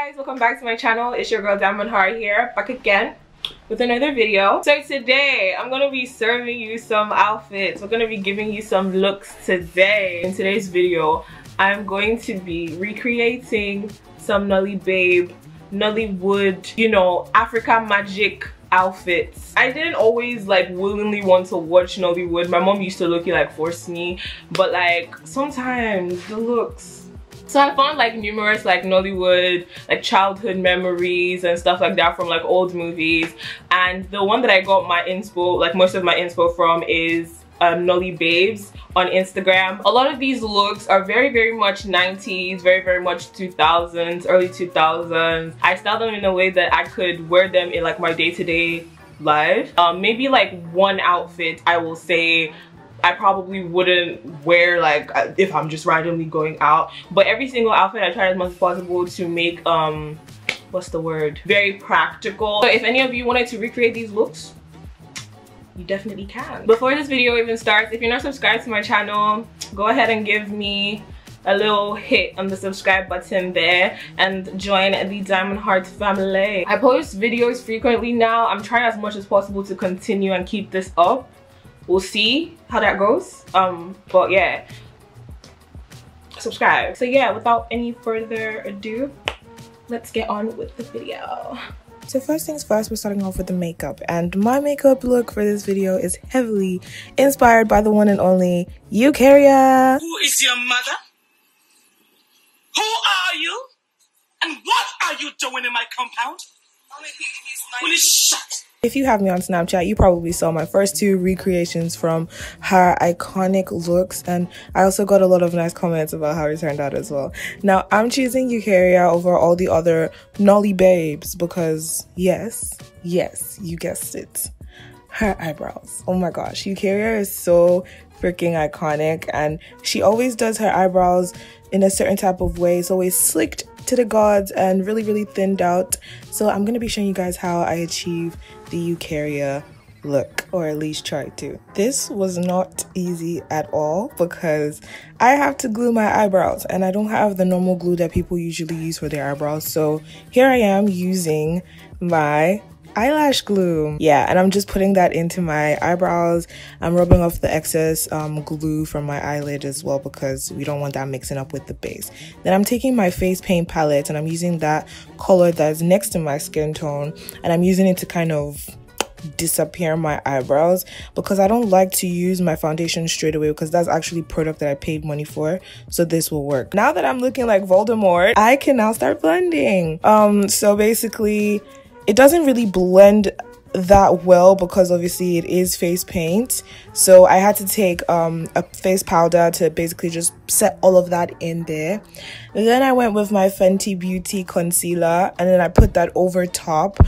guys, welcome back to my channel. It's your girl Diamond Heart here, back again with another video. So today I'm gonna be serving you some outfits. We're gonna be giving you some looks today. In today's video I'm going to be recreating some Nolly Babe, Nollywood, you know, Africa magic outfits. I didn't always like willingly want to watch Nollywood. My mom used to like force me, but like sometimes the looks. So I found like numerous like Nollywood, like childhood memories and stuff like that from like old movies. And the one that I got my inspo, like most of my inspo from, is Nolly Babes on Instagram. A lot of these looks are very much 90s, very much 2000s, early 2000s. I styled them in a way that I could wear them in like my day-to-day life. Maybe like one outfit I will say I probably wouldn't wear like if I'm just randomly going out, but every single outfit I try as much as possible to make what's the word, very practical. So if any of you wanted to recreate these looks, you definitely can. Before this video even starts, if you're not subscribed to my channel, go ahead and give me a little hit on the subscribe button there and join the Diamond Heart family. I post videos frequently now. I'm trying as much as possible to continue and keep this up. We'll see how that goes, but yeah, subscribe. So yeah, without any further ado, let's get on with the video. So first things first, we're starting off with the makeup, and my makeup look for this video is heavily inspired by the one and only Eucharia. Who is your mother? Who are you? And what are you doing in my compound? Will you shut? If you have me on Snapchat, you probably saw my first two recreations from her iconic looks, and I also got a lot of nice comments about how it turned out as well. Now, I'm choosing Eucharia over all the other Nolly Babes because, yes, you guessed it, her eyebrows. Oh my gosh, Eucharia is so freaking iconic, and she always does her eyebrows in a certain type of way. It's always slicked to the gods and really thinned out. So I'm gonna be showing you guys how I achieve the Eucharia look, or at least try to. This was not easy at all because I have to glue my eyebrows and I don't have the normal glue that people usually use for their eyebrows. So here I am using my eyelash glue. Yeah, and I'm just putting that into my eyebrows. I'm rubbing off the excess glue from my eyelid as well because we don't want that mixing up with the base. Then I'm taking my face paint palette and I'm using that color that's next to my skin tone, and I'm using it to kind of disappear my eyebrows because I don't like to use my foundation straight away because that's actually product that I paid money for, so this will work. Now that I'm looking like Voldemort, I can now start blending. So basically it doesn't really blend that well because obviously it is face paint, so I had to take a face powder to basically just set all of that in there. And then I went with my Fenty Beauty concealer and then I put that over top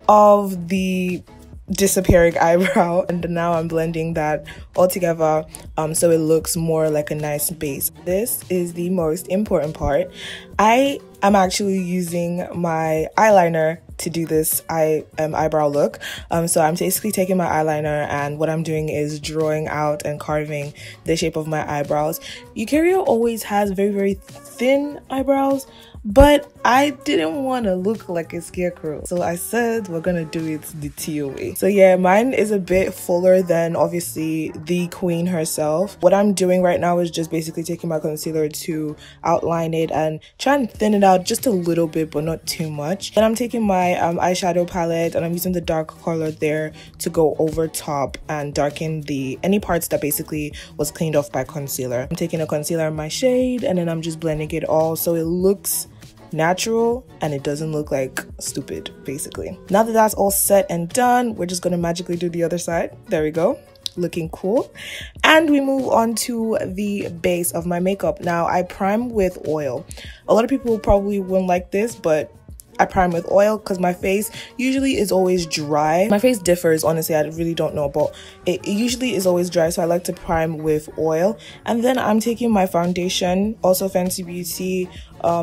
of the disappearing eyebrow, and now I'm blending that all together so it looks more like a nice base. This is the most important part. I am actually using my eyeliner to do this eyebrow look. So I'm basically taking my eyeliner and what I'm doing is drawing out and carving the shape of my eyebrows. Eucharia always has very thin eyebrows, but I didn't want to look like a scarecrow, so I said we're gonna do it the Tio way. So yeah, mine is a bit fuller than obviously the queen herself. What I'm doing right now is just basically taking my concealer to outline it and try and thin it out just a little bit but not too much. Then I'm taking my eyeshadow palette and I'm using the dark color there to go over top and darken any parts that basically was cleaned off by concealer. I'm taking a concealer in my shade and then I'm just blending it all so it looks natural and it doesn't look like stupid basically. Now that that's all set and done, we're just gonna magically do the other side. There we go, looking cool. And we move on to the base of my makeup. Now I prime with oil. A lot of people probably wouldn't like this, but I prime with oil because my face usually is always dry. My face differs, honestly, I really don't know, but it usually is always dry, so I like to prime with oil. And then I'm taking my foundation, also Fenty Beauty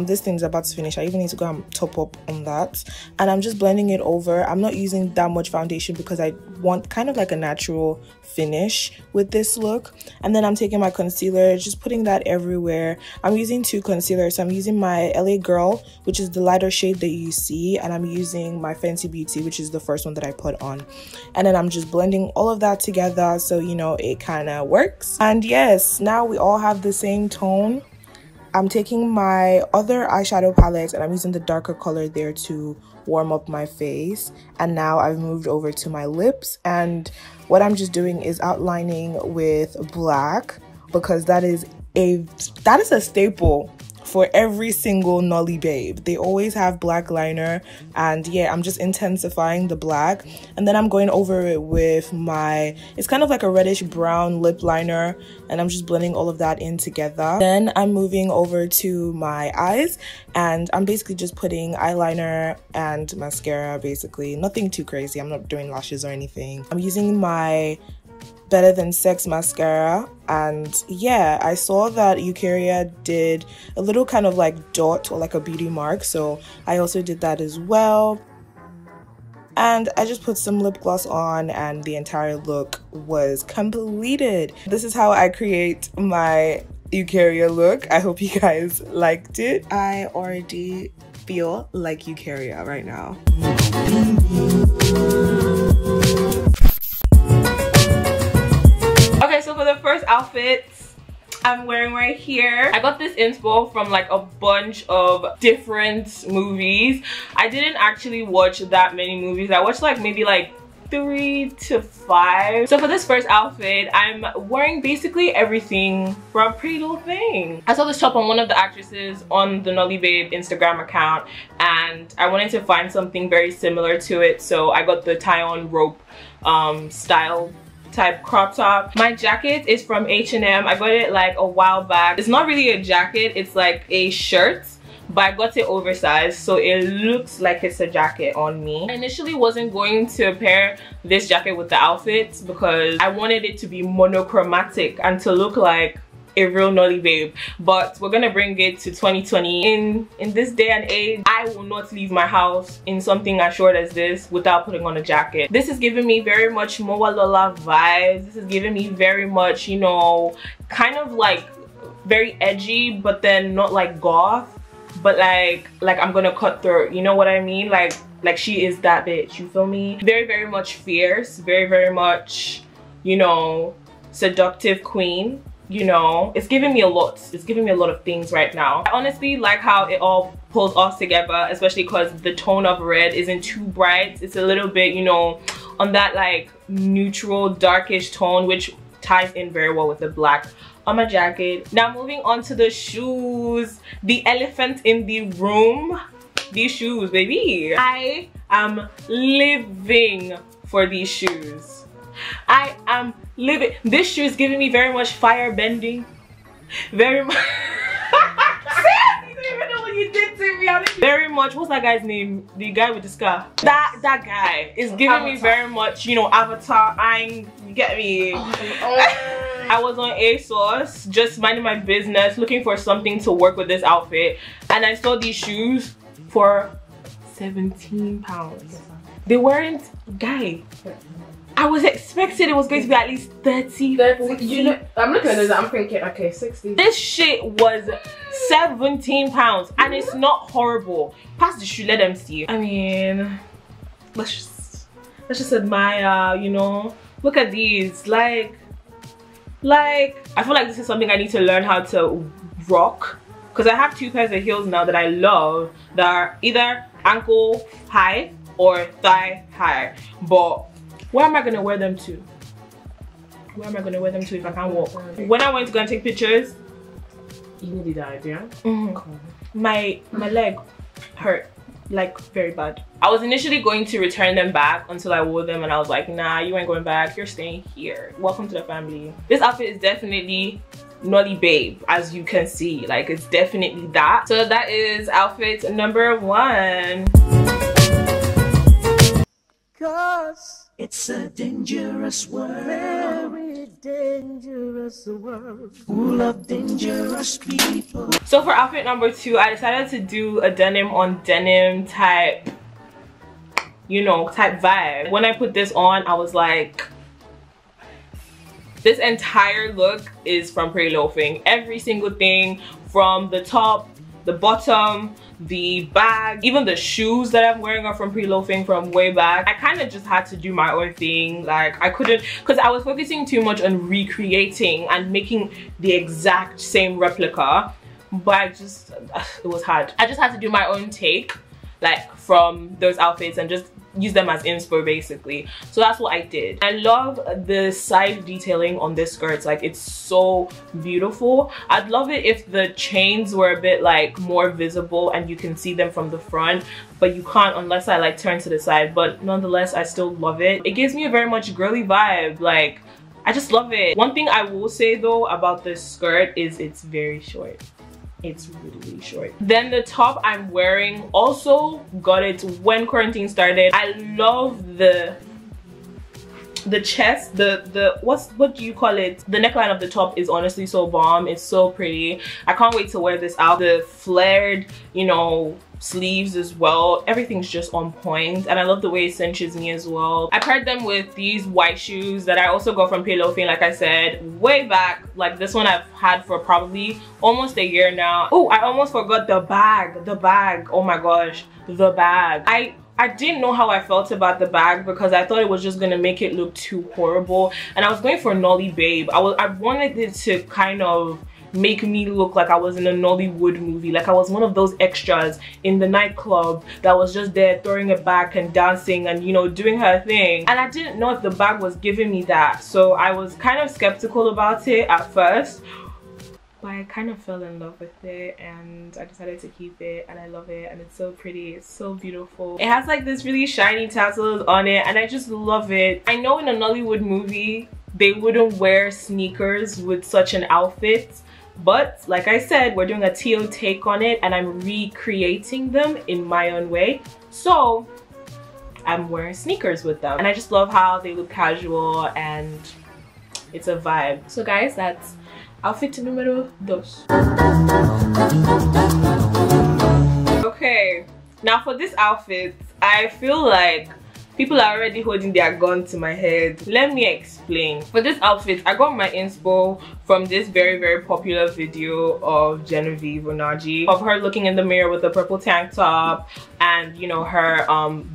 This thing's about to finish. I even need to go and top up on that, and I'm just blending it over. I'm not using that much foundation because I want kind of like a natural finish with this look. And then I'm taking my concealer, just putting that everywhere. I'm using 2 concealers. So I'm using my LA Girl, which is the lighter shade that you see, and I'm using my Fenty Beauty, which is the first one that I put on. And then I'm just blending all of that together so you know it kind of works. And yes, now we all have the same tone. I'm taking my other eyeshadow palette and I'm using the darker color there to warm up my face. And now I've moved over to my lips, and what I'm just doing is outlining with black, because that is a staple for every single Nolly babe. They always have black liner, and yeah, I'm just intensifying the black. And then I'm going over it with my, it's kind of like a reddish brown lip liner, and I'm just blending all of that in together. Then I'm moving over to my eyes, and I'm basically just putting eyeliner and mascara, basically nothing too crazy. I'm not doing lashes or anything. I'm using my Better Than Sex mascara, and yeah, I saw that Eucharia did a little kind of like dot or like a beauty mark, so I also did that as well. And I just put some lip gloss on and the entire look was completed. This is how I create my Eucharia look. I hope you guys liked it. I already feel like Eucharia right now. Okay, so for the first outfit I'm wearing right here, I got this inspo from like a bunch of different movies. I didn't actually watch that many movies. I watched like maybe like 3 to 5. So for this first outfit, I'm wearing basically everything from Pretty Little Thing. I saw this top on one of the actresses on the Nolly Babe Instagram account, and I wanted to find something very similar to it, so I got the tie-on rope style type crop top. My jacket is from H&M. I got it like a while back. It's not really a jacket, it's like a shirt, but I got it oversized, so it looks like it's a jacket on me. I initially wasn't going to pair this jacket with the outfit because I wanted it to be monochromatic and to look like a real Nolly babe, but we're gonna bring it to 2020. In this day and age, I will not leave my house in something as short as this without putting on a jacket. This is giving me very much Moa Lola vibes. This is giving me very much, you know, kind of like very edgy, but then not like goth, but like I'm gonna cut through, you know what I mean? Like she is that bitch, you feel me? Very, very much fierce, very, very much, you know, seductive queen. You know, it's giving me a lot. It's giving me a lot of things right now. I honestly like how it all pulls off together, especially because the tone of red isn't too bright. It's a little bit, you know, on that like neutral darkish tone, which ties in very well with the black on my jacket. Now moving on to the shoes, the elephant in the room, these shoes, baby. I am living for these shoes. I am living. This shoe is giving me very much fire bending, very much. You don't even know what you did to me. Very much. What's that guy's name? The guy with the scar. That guy is giving me very much, you know, Avatar. You get me. I was on ASOS, just minding my business, looking for something to work with this outfit, and I saw these shoes for 17 pounds. They weren't, guy. I was expecting it was going to be at least 30, 40. You know, I'm looking at this, I'm thinking, okay, 60. This shit was 17 pounds and it's not horrible. Pass the shoe, let them see. I mean, let's just admire, you know. Look at these, like I feel like this is something I need to learn how to rock, because I have 2 pairs of heels now that I love that are either ankle high or thigh high, but where am I gonna wear them to? Where am I gonna wear them to if I can't walk? When I went to go and take pictures, you needed that idea. My leg hurt like very bad. I was initially going to return them back until I wore them, and I was like, nah, you ain't going back, you're staying here. Welcome to the family. This outfit is definitely Nolly babe, as you can see. Like, it's definitely that. So that is outfit number 1. 'Cause It's a dangerous world. Very dangerous world. Full of dangerous people. So for outfit number 2, I decided to do a denim on denim type, you know, type vibe. When I put this on, I was like, this entire look is from Pretty Loafing. Every single thing, from the top, the bottom, the bag, even the shoes that I'm wearing are from Pretty Loafing from way back. I kind of just had to do my own thing. Like, I couldn't, because I was focusing too much on recreating and making the exact same replica, but it was hard. I just had to do my own take, like, from those outfits and just use them as inspo basically. So that's what I did. I love the side detailing on this skirt. Like, it's so beautiful. I'd love it if the chains were a bit like more visible and you can see them from the front, but you can't unless I like turn to the side. But nonetheless, I still love it. It gives me a very much girly vibe. Like, I just love it. One thing I will say though about this skirt is it's very short. It's really short. Then the top I'm wearing, also got it when quarantine started. I love the chest, what do you call it? The neckline of the top is honestly so bomb. It's so pretty. I can't wait to wear this out. The flared, you know, sleeves as well. Everything's just on point, and I love the way it cinches me as well. I paired them with these white shoes that I also got from Pretty Loafing, like I said, way back. Like, this one I've had for probably almost a year now. Oh, I almost forgot the bag. Oh my gosh, the bag. I didn't know how I felt about the bag because I thought it was just gonna make it look too horrible, and I was going for Nolly Babe. I wanted it to kind of make me look like I was in a Nollywood movie, like I was one of those extras in the nightclub that was just there throwing it back and dancing and, you know, doing her thing. And I didn't know if the bag was giving me that, so I was kind of skeptical about it at first, but I kind of fell in love with it and I decided to keep it, and I love it, and it's so pretty. It's so beautiful. It has like this really shiny tassels on it and I just love it. I know in a Nollywood movie they wouldn't wear sneakers with such an outfit, but like I said, we're doing a teal take on it and I'm recreating them in my own way. So I'm wearing sneakers with them and I just love how they look casual and it's a vibe. So guys, that's outfit numero 2. Okay, now for this outfit, I feel like people are already holding their gun to my head. Let me explain. For this outfit, I got my inspo from this very popular video of Genevieve or Nnaji, of her looking in the mirror with a purple tank top and, you know, her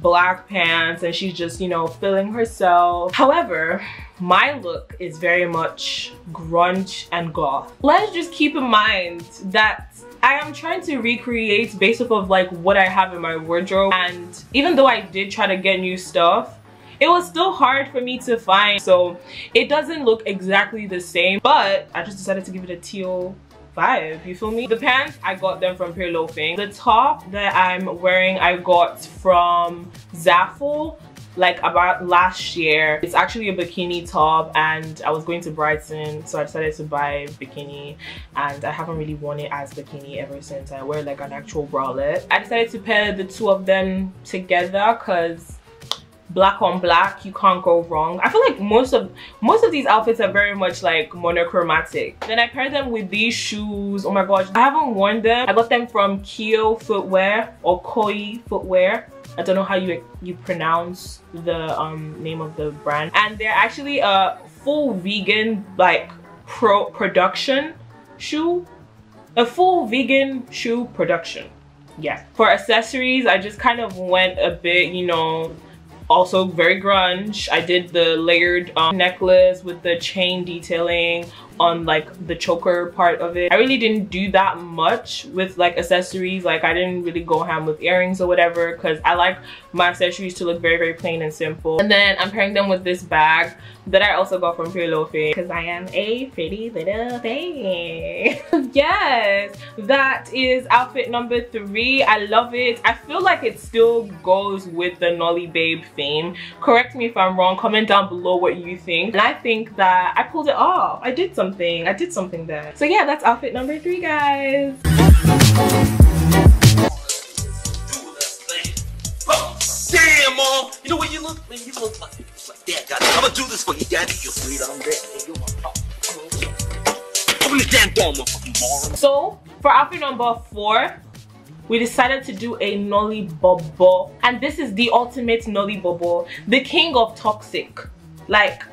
black pants, and she's just, you know, feeling herself. However, my look is very much grunge and goth. Let's just keep in mind that I am trying to recreate based off of like what I have in my wardrobe, and even though I did try to get new stuff, it was still hard for me to find, so it doesn't look exactly the same, but I just decided to give it a teal vibe, you feel me? The pants, I got them from Pretty Loafing. The top that I'm wearing, I got from Zaful, like about last year. It's actually a bikini top and I was going to Brighton, so I decided to buy bikini, and I haven't really worn it as bikini ever since. I wear like an actual bralette. I decided to pair the two of them together because black on black, you can't go wrong. I feel like most of these outfits are very much like monochromatic. Then I paired them with these shoes. Oh my gosh, I haven't worn them. I got them from Kio footwear or Koi footwear. I don't know how you pronounce the name of the brand, and they're actually a full vegan like production shoe, a full vegan shoe production. Yeah. For accessories, I just kind of went a bit, you know, also very grunge. I did the layered necklace with the chain detailing on like the choker part of it. I really didn't do that much with like accessories. Like, I didn't really go ham with earrings or whatever because I like my accessories to look very plain and simple. And then I'm pairing them with this bag that I also got from Pretty Loafing because I am a pretty little thing. Yes, that is outfit number 3. I love it. I feel like it still goes with the Nolly Babe theme. Correct me if I'm wrong, comment down below what you think. And I think that I pulled it off. I did something there. So yeah, that's outfit number 3, guys. Damn, know what you look, man. You look like Dad. God, I'm gonna do this for you, Daddy. You're sweet. I'm there. You're my pop. Open the damn door, motherfucking moron. So for outfit number 4, we decided to do a Nolly Bobo, and this is the ultimate Nolly Bobo, the king of toxic, like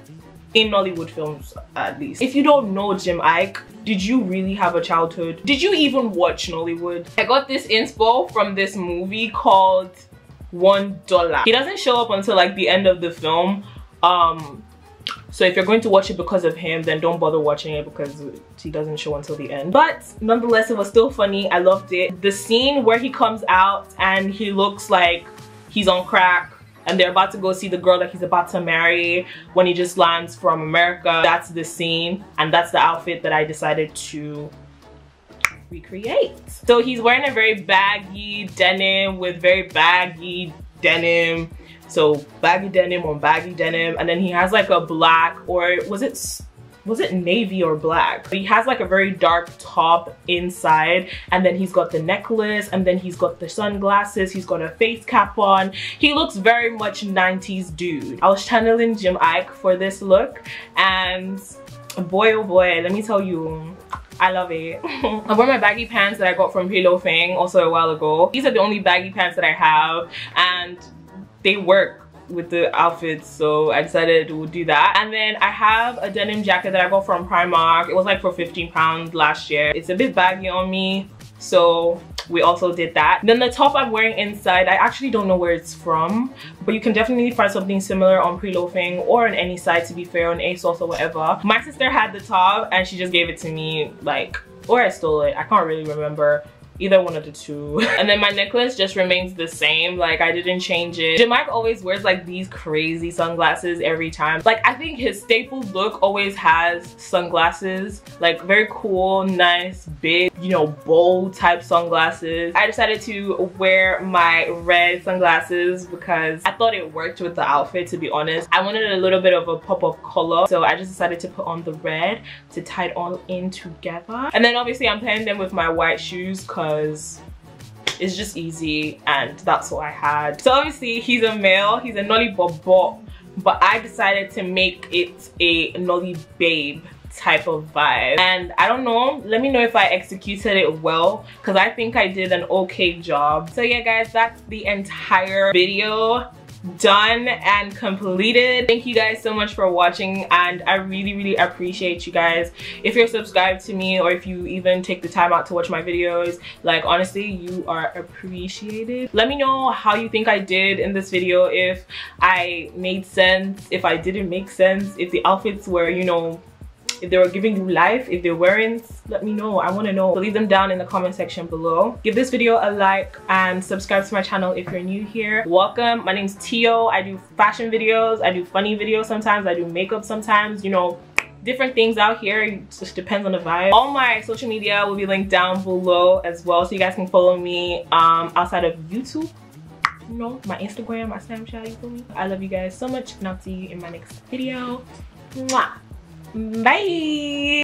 in Nollywood films at least. If you don't know Iyke, did you really have a childhood? Did you even watch Nollywood? I got this inspo from this movie called $1. He doesn't show up until like the end of the film. So if you're going to watch it because of him, then don't bother watching it because he doesn't show until the end. But nonetheless, it was still funny. I loved it. The scene where he comes out and he looks like he's on crack and they're about to go see the girl that he's about to marry when he just lands from America. That's the scene, and that's the outfit that I decided to recreate. So he's wearing a very baggy denim with very baggy denim. So baggy denim on baggy denim, and then he has like a black, or was it navy or black? He has like a very dark top inside, and then he's got the necklace, and then he's got the sunglasses, he's got a face cap on. He looks very much 90s dude. I was channeling Iyke for this look, and boy oh boy, let me tell you, I love it. I wear my baggy pants that I got from Pillow Fang also a while ago. These are the only baggy pants that I have, and they work with the outfits, so I decided to do that. And then I have a denim jacket that I got from Primark. It was like for £15 last year. It's a bit baggy on me, so we also did that. Then the top I'm wearing inside, I actually don't know where it's from, but you can definitely find something similar on Pillow Fang or on any site, to be fair, on ASOS or whatever. My sister had the top and she just gave it to me, like, or I stole it. I can't really remember. Either one of the two. And then my necklace just remains the same. Like, I didn't change it. Iyke always wears like these crazy sunglasses every time. Like, I think his staple look always has sunglasses, like very cool, nice, big, you know, bold type sunglasses. I decided to wear my red sunglasses because I thought it worked with the outfit, to be honest. I wanted a little bit of a pop of color, so I just decided to put on the red to tie it all in together. And then obviously I'm pairing them with my white shoes because it's just easy, and that's what I had. So obviously he's a male, he's a Nolly Bobo, but I decided to make it a Nolly Babe type of vibe. And I don't know, let me know if I executed it well, because I think I did an okay job. So yeah guys, that's the entire video done and completed. Thank you guys so much for watching, and I really appreciate you guys. If you're subscribed to me, or if you even take the time out to watch my videos, like, honestly, you are appreciated. Let me know how you think I did in this video, if I made sense, if I didn't make sense, if the outfits were, you know, if they were giving you life, if they weren't. Let me know, I want to know. So leave them down in the comment section below. Give this video a like and subscribe to my channel if you're new here. Welcome, my name's Tio. I do fashion videos, I do funny videos sometimes, I do makeup sometimes, you know, different things out here. It just depends on the vibe. All my social media will be linked down below as well, so you guys can follow me outside of YouTube. You know, my Instagram, my Snapchat, you feel me? I love you guys so much, and I'll see you in my next video. Mwah. Bye.